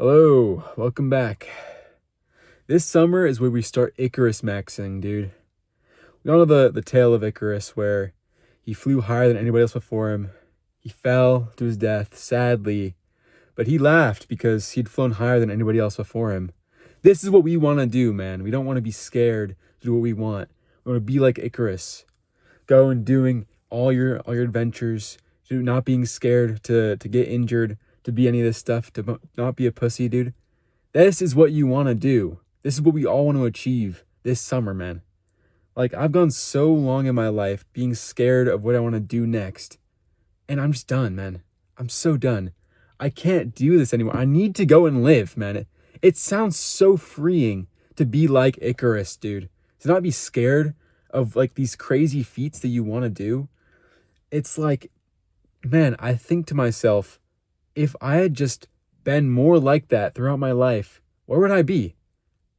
Hello, welcome back. This summer is where we start Icarusmaxxing, dude. We all know the tale of Icarus, where he flew higher than anybody else before him. He fell to his death, sadly, but he laughed because he'd flown higher than anybody else before him. This is what we want to do, man. We don't want to be scared to do what we want. We want to be like Icarus. Go and doing all your adventures, to not being scared to get injured, to be any of this stuff, to not be a pussy, dude. This is what you want to do. This is what we all want to achieve this summer, man. Like, I've gone so long in my life being scared of what I want to do next. And I'm just done, man. I'm so done. I can't do this anymore. I need to go and live, man. It sounds so freeing to be like Icarus, dude. To not be scared of like these crazy feats that you want to do. It's like, man, I think to myself, if I had just been more like that throughout my life, where would I be?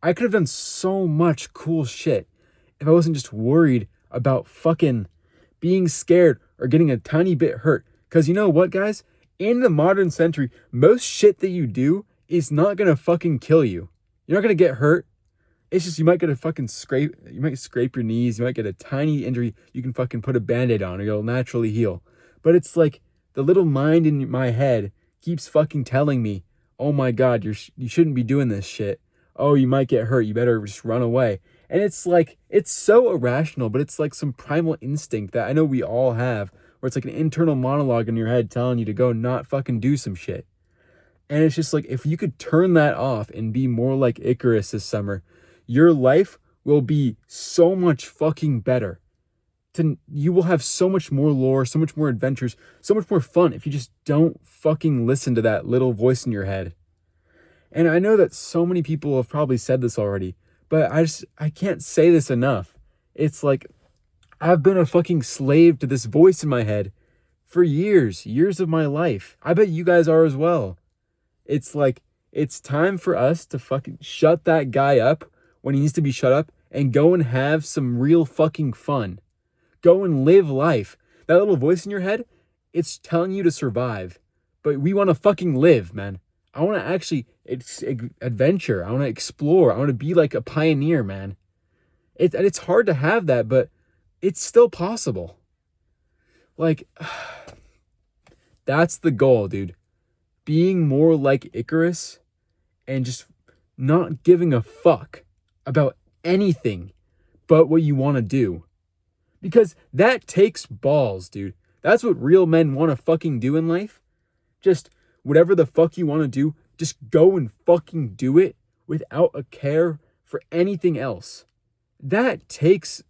I could have done so much cool shit if I wasn't just worried about fucking being scared or getting a tiny bit hurt. Because you know what, guys? In the modern century, most shit that you do is not gonna fucking kill you. You're not gonna get hurt. It's just you might get a fucking scrape. You might scrape your knees. You might get a tiny injury. You can fucking put a band-aid on or you'll naturally heal. But it's like the little mind in my head keeps fucking telling me, oh my God, you shouldn't be doing this shit. Oh, you might get hurt. You better just run away. And it's like, it's so irrational, but it's like some primal instinct that I know we all have, where it's like an internal monologue in your head telling you to go not fucking do some shit. And it's just like, if you could turn that off and be more like Icarus this summer, your life will be so much fucking better. You will have so much more lore, so much more adventures, so much more fun if you just don't fucking listen to that little voice in your head. And I know that so many people have probably said this already, but I can't say this enough. It's like, I've been a fucking slave to this voice in my head for years of my life. I bet you guys are as well. It's like, it's time for us to fucking shut that guy up when he needs to be shut up and go and have some real fucking fun. Go and live life. That little voice in your head, it's telling you to survive. But we want to fucking live, man. I want to actually adventure. I want to explore. I want to be like a pioneer, man. It's hard to have that, but it's still possible. Like, that's the goal, dude. Being more like Icarus and just not giving a fuck about anything but what you want to do. Because that takes balls, dude. That's what real men want to fucking do in life. Just whatever the fuck you want to do, just go and fucking do it without a care for anything else. That takes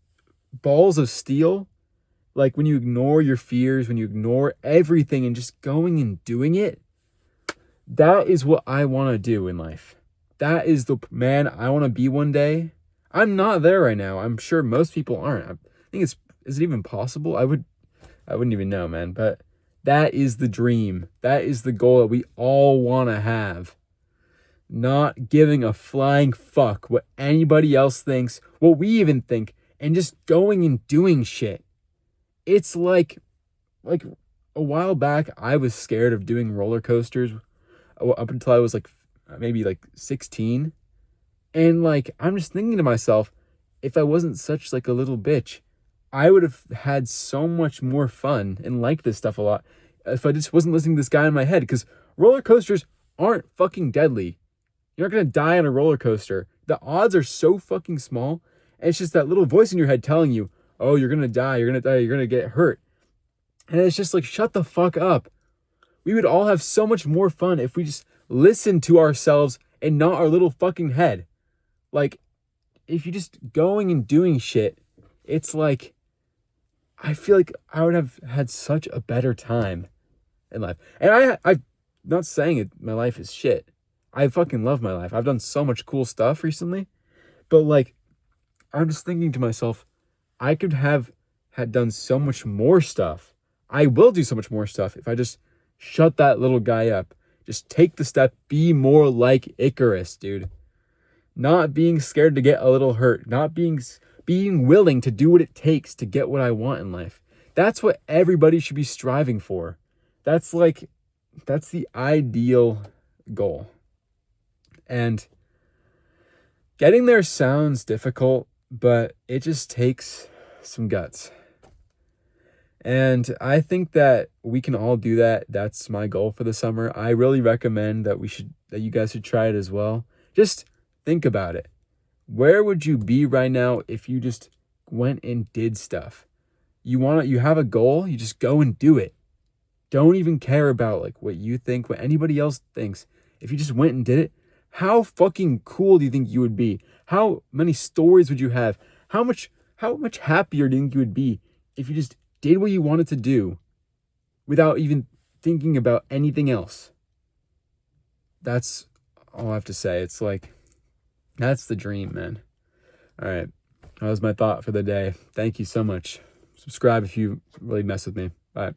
balls of steel. Like when you ignore your fears, when you ignore everything and just going and doing it. That is what I want to do in life. That is the man I want to be one day. I'm not there right now. I'm sure most people aren't. I think is it even possible? I wouldn't even know, man. But that is the dream. That is the goal that we all want to have. Not giving a flying fuck what anybody else thinks, what we even think, and just going and doing shit. It's like a while back, I was scared of doing roller coasters up until I was like maybe like 16. And like, I'm just thinking to myself, if I wasn't such like a little bitch, I would have had so much more fun and liked this stuff a lot if I just wasn't listening to this guy in my head. Because roller coasters aren't fucking deadly. You're not going to die on a roller coaster. The odds are so fucking small. And it's just that little voice in your head telling you, oh, you're going to die, you're going to die, you're going to get hurt. And it's just like, shut the fuck up. We would all have so much more fun if we just listened to ourselves and not our little fucking head. Like, if you're just going and doing shit, it's like, I feel like I would have had such a better time in life. And I'm not saying it, my life is shit. I fucking love my life. I've done so much cool stuff recently. But like, I'm just thinking to myself, I could have had done so much more stuff. I will do so much more stuff if I just shut that little guy up. Just take the step, be more like Icarus, dude. Not being scared to get a little hurt. Not being willing to do what it takes to get what I want in life. That's what everybody should be striving for. That's the ideal goal. And getting there sounds difficult, but it just takes some guts. And I think that we can all do that. That's my goal for the summer. I really recommend that you guys should try it as well. Just think about it. Where would you be right now if you just went and did stuff? You have a goal, you just go and do it. Don't even care about like what you think, what anybody else thinks. If you just went and did it, how fucking cool do you think you would be? How many stories would you have? How much happier do you think you would be if you just did what you wanted to do without even thinking about anything else? That's all I have to say. It's like, that's the dream, man. All right. That was my thought for the day. Thank you so much. Subscribe if you really mess with me. Bye.